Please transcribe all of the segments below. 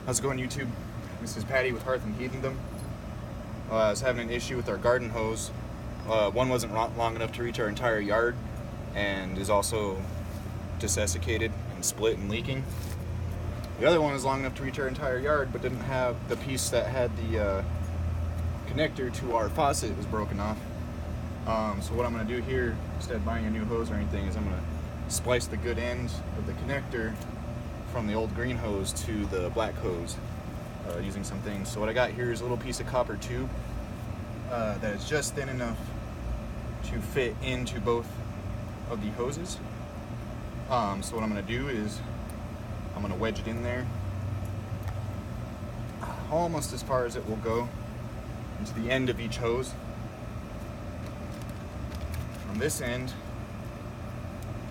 How's it going, YouTube? This is Patty with Hearth and Heathendom. I was having an issue with our garden hose. One wasn't long enough to reach our entire yard and is also desiccated and split and leaking. The other one was long enough to reach our entire yard but didn't have the piece that had the connector to our faucet was broken off. So what I'm going to do here, instead of buying a new hose or anything, is I'm going to splice the good end of the connector from the old green hose to the black hose using some things. So what I got here is a little piece of copper tube that is just thin enough to fit into both of the hoses. So what I'm going to do is I'm going to wedge it in there almost as far as it will go into the end of each hose. From this end,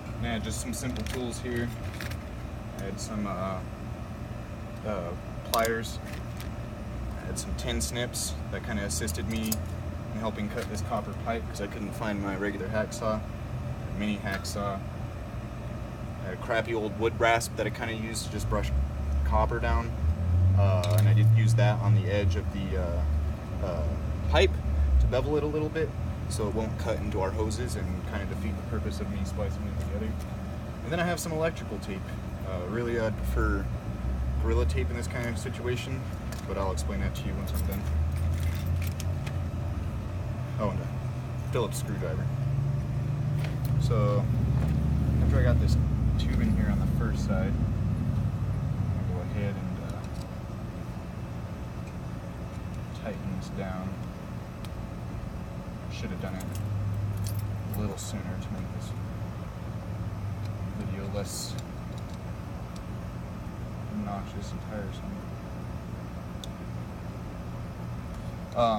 I'm gonna add just some simple tools here. Add some pliers. Add some tin snips that kind of assisted me in helping cut this copper pipe because I couldn't find my regular hacksaw. A mini hacksaw. I had a crappy old wood rasp that I kind of used to just brush copper down, and I did use that on the edge of the pipe to bevel it a little bit so it won't cut into our hoses and kind of defeat the purpose of me splicing it together. And then I have some electrical tape. Really, I'd prefer Gorilla Tape in this kind of situation, but I'll explain that to you once I'm done. Oh, and a Phillips screwdriver. So after I got this tube in here on the first side, I'll go ahead and tighten this down. Should have done it a little sooner to make this video less obnoxious and tiresome.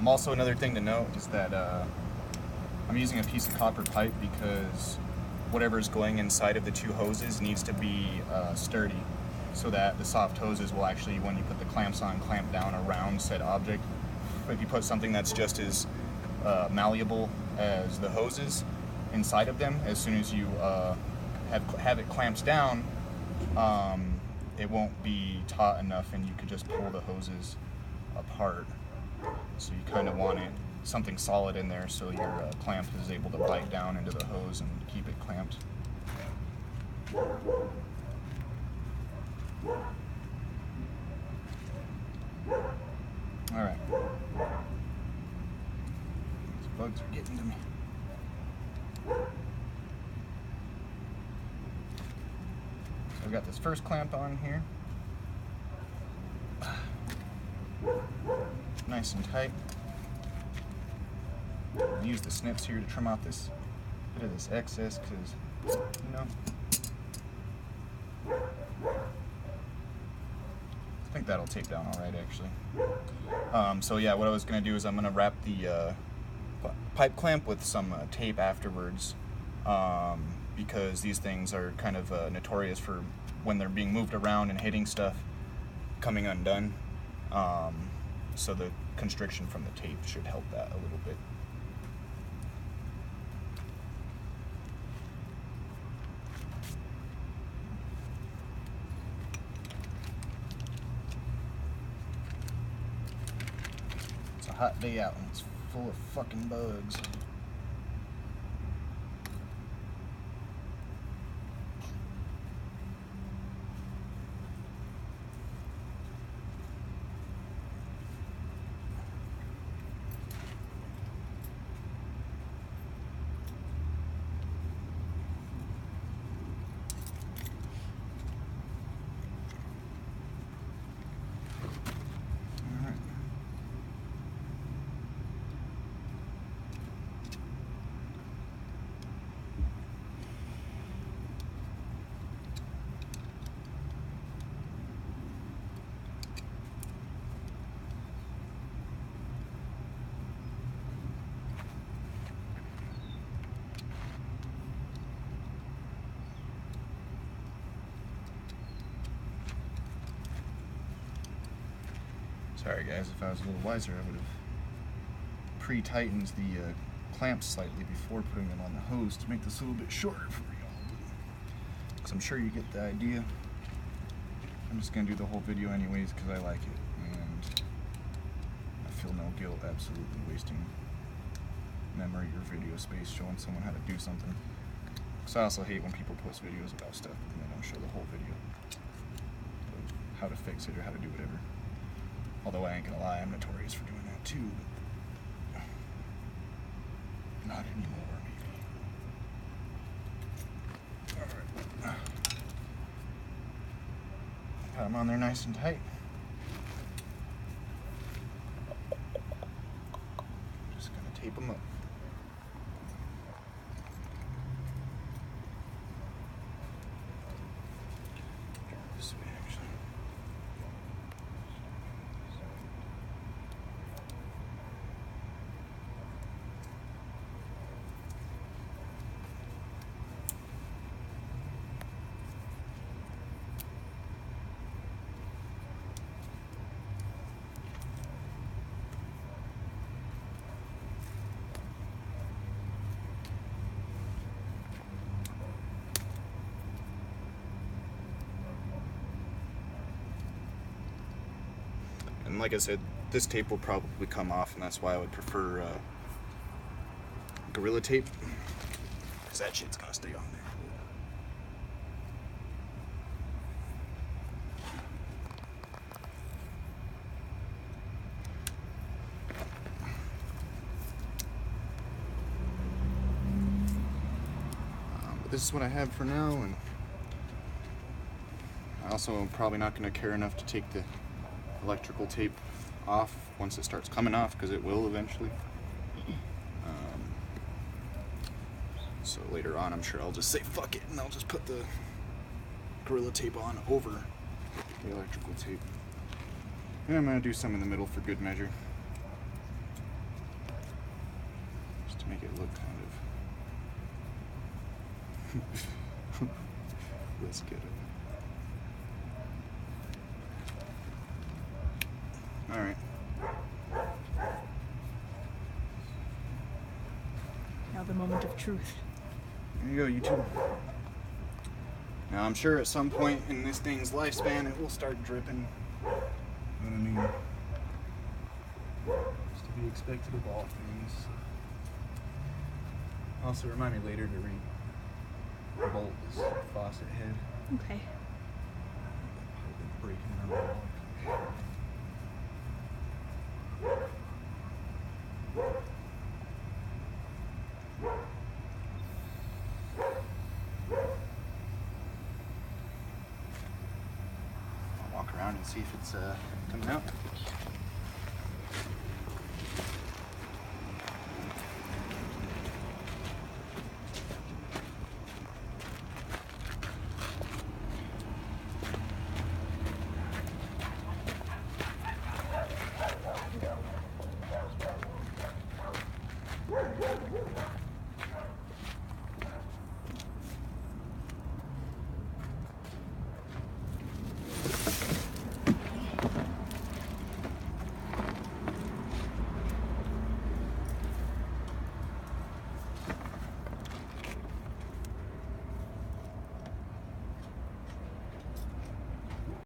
Also, another thing to note is that I'm using a piece of copper pipe because whatever is going inside of the two hoses needs to be sturdy, so that the soft hoses will actually, when you put the clamps on, clamp down around said object. But if you put something that's just as malleable as the hoses inside of them, as soon as you have it clamped down, it won't be taut enough and you could just pull the hoses apart. So you kind of want it something solid in there so your clamp is able to bite down into the hose and keep it clamped. Alright. Bugs are getting to me. So I've got this first clamp on here. Nice and tight. I'll use the snips here to trim out this bit of this excess because, you know, I think that'll tape down alright actually. So yeah, what I was going to do is I'm going to wrap the pipe clamp with some tape afterwards, because these things are kind of notorious for, when they're being moved around and hitting stuff, coming undone. So the constriction from the tape should help that a little bit. It's a hot day out and it's full of fucking bugs. Sorry guys, if I was a little wiser, I would have pre-tightened the clamps slightly before putting them on the hose to make this a little bit shorter for y'all. Because I'm sure you get the idea. I'm just gonna do the whole video anyways because I like it, and I feel no guilt absolutely wasting memory or video space showing someone how to do something. Because I also hate when people post videos about stuff and they don't show the whole video. How to fix it or how to do whatever. Although I ain't gonna lie, I'm notorious for doing that too, but not anymore, maybe. Alright. Got them on there nice and tight. Just gonna tape them up. This way, actually. And like I said, this tape will probably come off, and that's why I would prefer Gorilla Tape, because that shit's gonna stay on there. But this is what I have for now, and I also am probably not going to care enough to take the electrical tape off once it starts coming off, because it will eventually. So later on, I'm sure I'll just say fuck it, and I'll just put the Gorilla Tape on over the electrical tape. And I'm going to do some in the middle for good measure, just to make it look kind of let's get it. All right. Now the moment of truth. There you go, YouTube. Now I'm sure at some point in this thing's lifespan it will start dripping. You know what I mean? It's to be expected of all things. Also remind me later to re-bolt this faucet head. Okay. Breaking it on the wall. I'll walk around and see if it's coming out.